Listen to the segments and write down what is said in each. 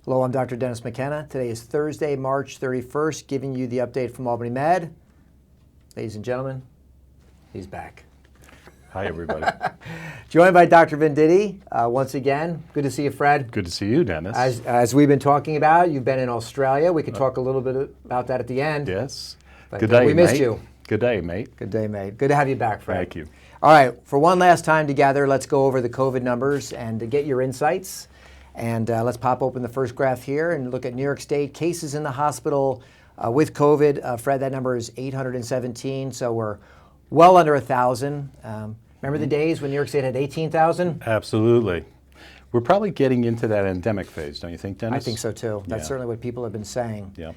Hello, I'm Dr. Dennis McKenna. Today is Thursday, March 31st, giving you the update from Albany Med. Ladies and gentlemen, he's back. Hi, everybody. Joined by Dr. Venditti once again. Good to see you, Fred. Good to see you, Dennis. As we've been talking about, you've been in Australia. We could talk a little bit about that at the end. Yes. But, good day, we missed mate. you. Good day, mate. Good day, mate. Good to have you back, Fred. Thank you. All right, for one last time together, let's go over the COVID numbers and to get your insights. And let's pop open the first graph here and look at New York State cases in the hospital with COVID. Fred, that number is 817, so we're well under 1,000. Remember the days when New York State had 18,000? Absolutely. We're probably getting into that endemic phase, don't you think, Dennis? I think so, too. That's certainly what people have been saying. Yeah.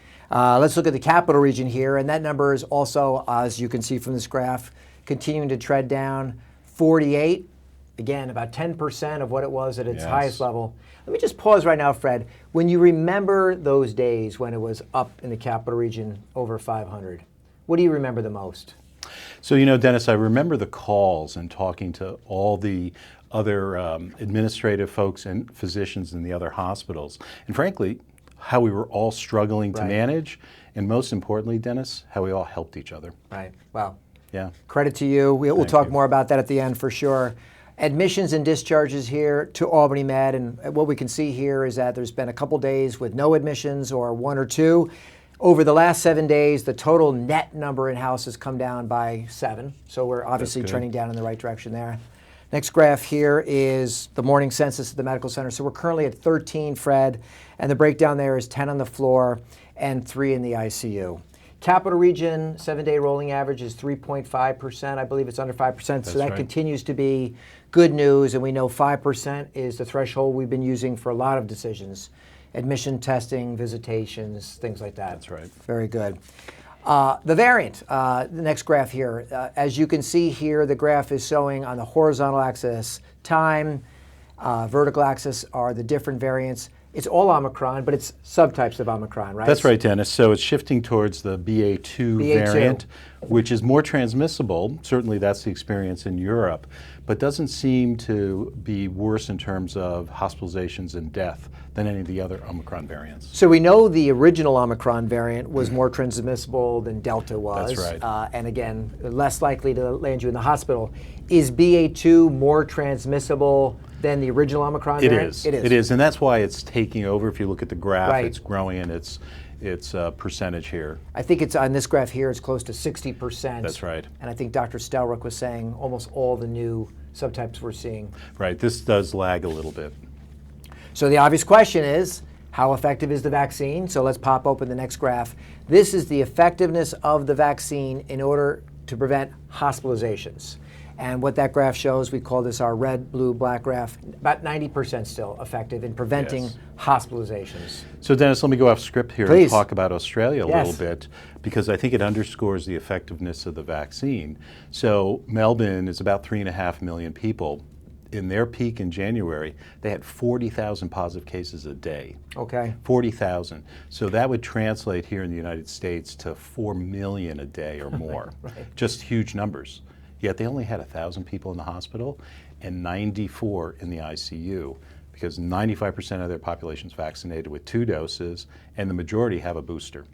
Let's look at the capital region here, and that number is also, as you can see from this graph, continuing to tread down. 48, again, about 10% of what it was at its highest level. Let me just pause right now, Fred. When you remember those days when it was up in the capital region over 500, what do you remember the most? So, you know, Dennis, I remember the calls and talking to all the other administrative folks and physicians in the other hospitals. And frankly, how we were all struggling to manage. And most importantly, Dennis, how we all helped each other. Right. Wow. Yeah. Credit to you. We'll talk more about that at the end for sure. Admissions and discharges here to Albany Med. And what we can see here is that there's been a couple days with no admissions or one or two. Over the last 7 days, the total net number in-house has come down by 7. So we're obviously trending down in the right direction there. Next graph here is the morning census at the medical center. So we're currently at 13, Fred, and the breakdown there is 10 on the floor and 3 in the ICU. Capital region, 7-day rolling average is 3.5%. I believe it's under 5%. So that continues to be good news. And we know 5% is the threshold we've been using for a lot of decisions. Admission testing, visitations, things like that. That's right. Very good. The variant, the next graph here. As you can see here, the graph is showing on the horizontal axis time, vertical axis are the different variants. It's all Omicron, but it's subtypes of Omicron, right? That's right, Dennis. So it's shifting towards the BA2 variant, which is more transmissible. Certainly that's the experience in Europe, but doesn't seem to be worse in terms of hospitalizations and death than any of the other Omicron variants. So we know the original Omicron variant was more transmissible than Delta was. That's right. And again, less likely to land you in the hospital. Is BA2 more transmissible than the original Omicron variant? It is, and that's why it's taking over. If you look at the graph, it's growing in its percentage here. I think it's on this graph here, it's close to 60%. That's right. And I think Dr. Stelrock was saying almost all the new subtypes we're seeing. Right, this does lag a little bit. So the obvious question is, how effective is the vaccine? So let's pop open the next graph. This is the effectiveness of the vaccine in order to prevent hospitalizations. And what that graph shows, we call this our red, blue, black graph, about 90% still effective in preventing hospitalizations. So Dennis, let me go off script here and talk about Australia a little bit, because I think it underscores the effectiveness of the vaccine. So Melbourne is about 3.5 million people. In their peak in January, they had 40,000 positive cases a day. Okay. 40,000. So that would translate here in the United States to 4 million a day or more. Just huge numbers. Yet they only had 1,000 people in the hospital and 94 in the ICU, because 95% of their population is vaccinated with 2 doses, and the majority have a booster.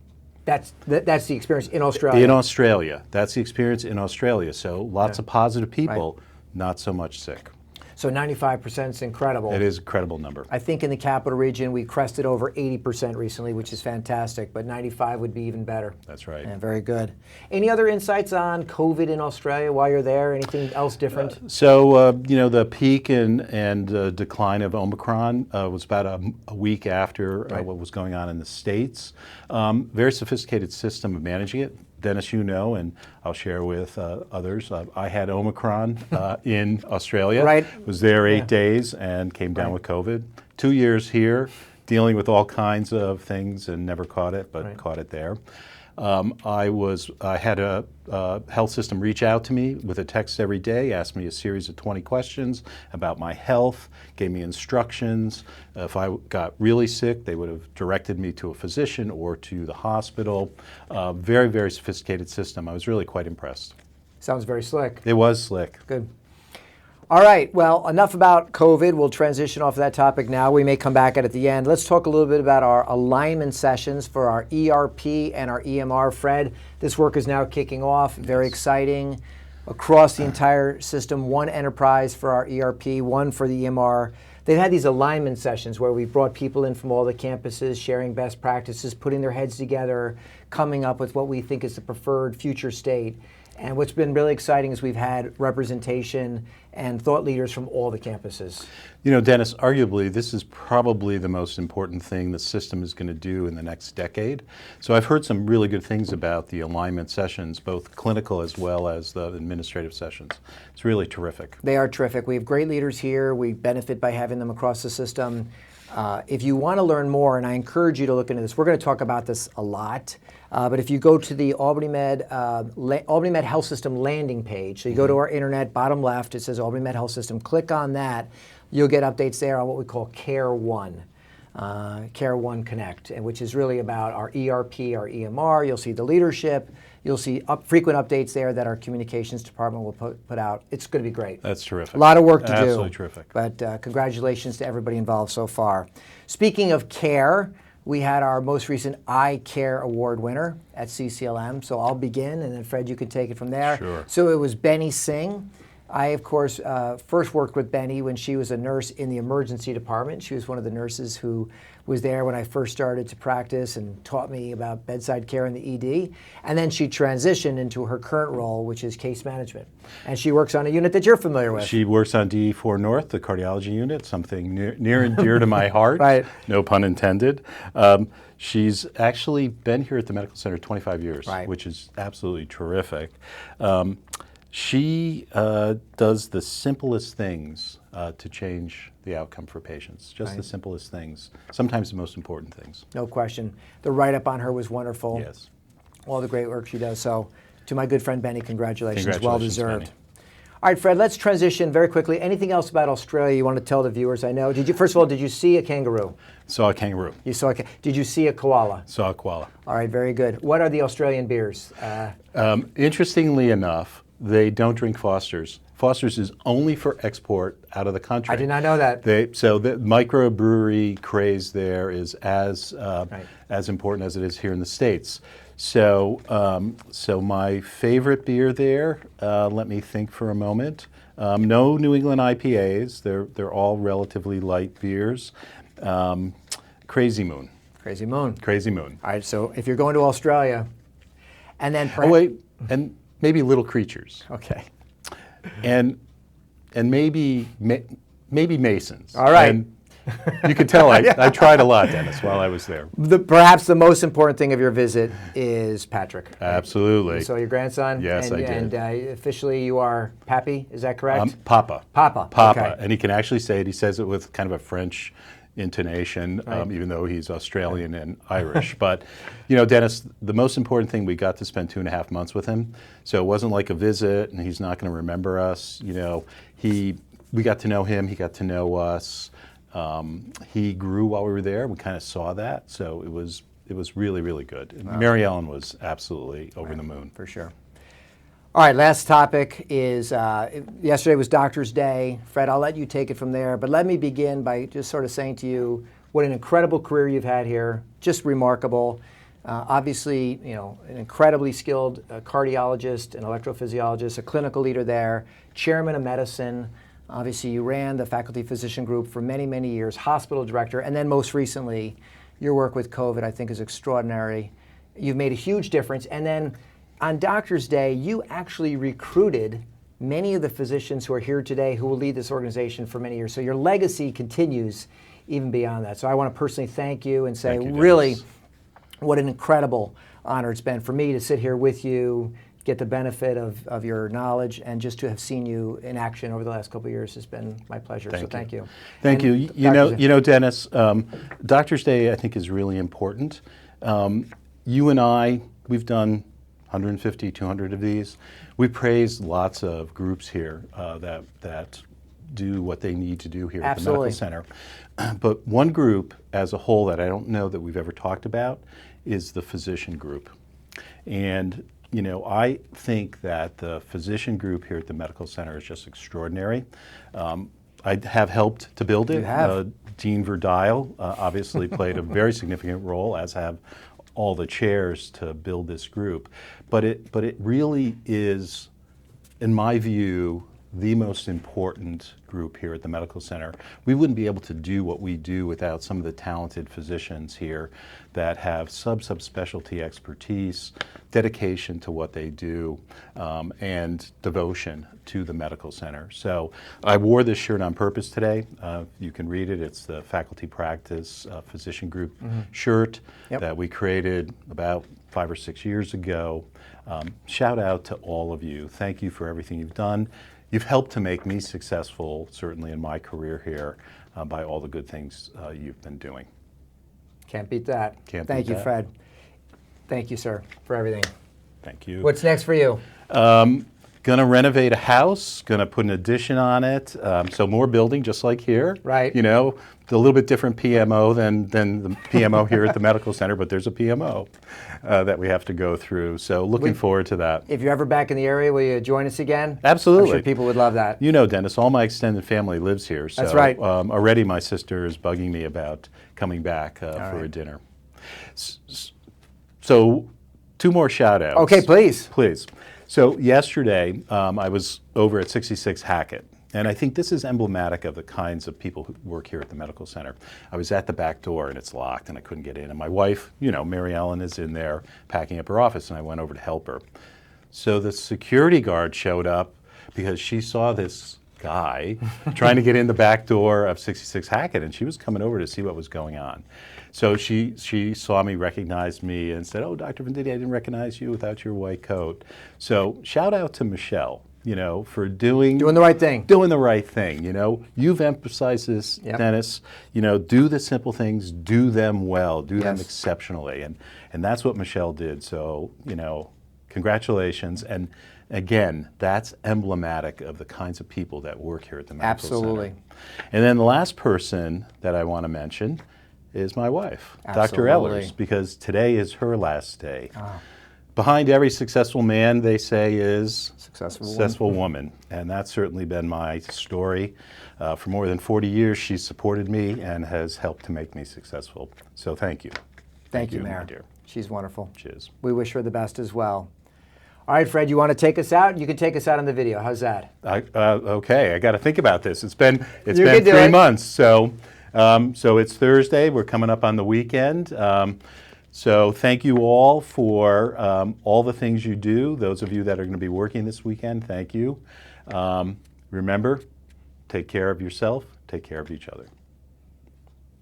That's the experience in Australia? In Australia. That's the experience in Australia. So lots of positive people, not so much sick. So 95% is incredible. It is a credible number. I think in the capital region we crested over 80% recently, which is fantastic, but 95 would be even better. That's right. Yeah, very good. Any other insights on COVID in Australia while you're there? Anything else different? You know, the peak and decline of Omicron was about a week after what was going on in the States. Very sophisticated system of managing it. Dennis, you know, and I'll share with others, I had Omicron in Australia. Was there 8 days and came down with COVID. 2 years here, dealing with all kinds of things and never caught it, but caught it there. I had a health system reach out to me with a text every day, asked me a series of 20 questions about my health, gave me instructions. If I got really sick, they would have directed me to a physician or to the hospital. Very, very sophisticated system. I was really quite impressed. Sounds very slick. It was slick. Good. All right, well, enough about COVID. We'll transition off of that topic now. We may come back at the end. Let's talk a little bit about our alignment sessions for our ERP and our EMR. Fred, this work is now kicking off. Very exciting. Across the entire system, one enterprise for our ERP, one for the EMR. They've had these alignment sessions where we've brought people in from all the campuses, sharing best practices, putting their heads together, coming up with what we think is the preferred future state. And what's been really exciting is we've had representation and thought leaders from all the campuses. You know, Dennis, arguably, this is probably the most important thing the system is going to do in the next decade. So I've heard some really good things about the alignment sessions, both clinical as well as the administrative sessions. It's really terrific. They are terrific. We have great leaders here. We benefit by having them across the system. If you want to learn more, and I encourage you to look into this, we're going to talk about this a lot. But if you go to the Albany Med Health System landing page, so you go to our internet, bottom left, it says Albany Med Health System, click on that, you'll get updates there on what we call Care One. Care One Connect, which is really about our ERP, our EMR. You'll see the leadership. You'll see frequent updates there that our communications department will put out. It's going to be great. That's terrific. A lot of work to do. Absolutely terrific. But congratulations to everybody involved so far. Speaking of care, we had our most recent Eye Care Award winner at CCLM. So I'll begin, and then Fred, you can take it from there. Sure. So it was Benny Singh. I, of course, first worked with Benny when she was a nurse in the emergency department. She was one of the nurses who was there when I first started to practice and taught me about bedside care in the ED. And then she transitioned into her current role, which is case management. And she works on a unit that you're familiar with. She works on DE4 North, the cardiology unit, something near and dear to my heart. Right. No pun intended. She's actually been here at the medical center 25 years, right, which is absolutely terrific. She does the simplest things to change the outcome for patients. Just right, the simplest things, sometimes the most important things. No question. The write-up on her was wonderful. Yes. All the great work she does. So to my good friend Benny, congratulations. Well deserved. Benny. All right, Fred, let's transition very quickly. Anything else about Australia you want to tell the viewers? I know. First of all, did you see a kangaroo? Saw a kangaroo. You saw did you see a koala? Saw a koala. All right, very good. What are the Australian beers? Interestingly enough, they don't drink Foster's. Foster's is only for export out of the country. I did not know that. So the microbrewery craze there is as important as it is here in the States. So my favorite beer there, let me think for a moment. No New England IPAs. They're all relatively light beers. Crazy Moon. Crazy Moon. Crazy Moon. All right, so if you're going to Australia, and then oh wait, and maybe Little Creatures. Okay. And maybe Masons. All right. And you could tell I tried a lot, Dennis, while I was there. Perhaps the most important thing of your visit is Patrick. Absolutely. So your grandson? Yes, I did. And officially you are Pappy, is that correct? Papa. Papa. Papa. Okay. And he can actually say it. He says it with kind of a French intonation, right, even though he's Australian and Irish. But, you know, Dennis, the most important thing, we got to spend 2.5 months with him. So it wasn't like a visit and he's not going to remember us. You know, we got to know him, he got to know us. He grew while we were there. We kind of saw that. So it was really, really good. And Mary Ellen was absolutely over the moon. For sure. All right, last topic is, yesterday was Doctor's Day. Fred, I'll let you take it from there, but let me begin by just sort of saying to you what an incredible career you've had here, just remarkable. Obviously, you know, an incredibly skilled cardiologist, an electrophysiologist, a clinical leader there, chairman of medicine. Obviously, you ran the faculty physician group for many, many years, hospital director, and then most recently, your work with COVID, I think, is extraordinary. You've made a huge difference, and then on Doctor's Day, you actually recruited many of the physicians who are here today who will lead this organization for many years. So your legacy continues even beyond that. So I want to personally thank you and say, really, what an incredible honor it's been for me to sit here with you, get the benefit of your knowledge, and just to have seen you in action over the last couple of years has been my pleasure. Thank you. Thank you. You know, Dennis, Doctor's Day, I think, is really important. You and I, we've done 150, 200 of these. We praise lots of groups here that do what they need to do here at the medical center. But one group as a whole that I don't know that we've ever talked about is the physician group. And I think that the physician group here at the medical center is just extraordinary. I have helped to build it. You have. Dean Verdile obviously played a very significant role, as have all the chairs, to build this group. But it really is, in my view, the most important group here at the medical center. We wouldn't be able to do what we do without some of the talented physicians here that have subspecialty expertise, dedication to what they do, and devotion to the medical center. So I wore this shirt on purpose today. You can read it. It's the Faculty Practice Physician Group shirt that we created about 5 or 6 years ago. Shout out to all of you. Thank you for everything you've done. You've helped to make me successful, certainly in my career here, by all the good things you've been doing. Can't beat that. Thank you, Fred. Thank you, sir, for everything. Thank you. What's next for you? Going to renovate a house, going to put an addition on it, so more building, just like here. Right. A little bit different PMO than the PMO here at the medical center, but there's a PMO that we have to go through. So looking forward to that. If you're ever back in the area, will you join us again? Absolutely. I'm sure people would love that. Dennis, all my extended family lives here. So, that's right. Already my sister is bugging me about coming back for a dinner. So 2 more shout outs. Okay, please. Please. So yesterday, I was over at 66 Hackett, and I think this is emblematic of the kinds of people who work here at the medical center. I was at the back door, and it's locked, and I couldn't get in. And my wife, Mary Ellen, is in there packing up her office, and I went over to help her. So the security guard showed up because she saw this guy trying to get in the back door of 66 Hackett, and she was coming over to see what was going on. So she saw me, recognized me, and said, "Oh, Dr. Venditti, I didn't recognize you without your white coat." So shout out to Michelle, for doing the right thing. Doing the right thing. You've emphasized this, Yep. Dennis. Do the simple things, do them well, do them Yes. exceptionally, and that's what Michelle did. So congratulations. And again, that's emblematic of the kinds of people that work here at the medical Absolutely. center. And then the last person that I want to mention is my wife, Dr. Absolutely. Ellers, because today is her last day. Behind every successful man, they say, is successful woman. And that's certainly been my story. For more than 40 years, she's supported me and has helped to make me successful. So thank you. Thank you, my Mayor. dear. She's wonderful. She is. We wish her the best as well. All right, Fred, you want to take us out? You can take us out on the video. How's that? Okay, I got to think about this. It's been You can do 3 it. months, so it's Thursday. We're coming up on the weekend. So thank you all for all the things you do. Those of you that are going to be working this weekend, thank you. Remember, take care of yourself. Take care of each other.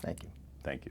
Thank you. Thank you.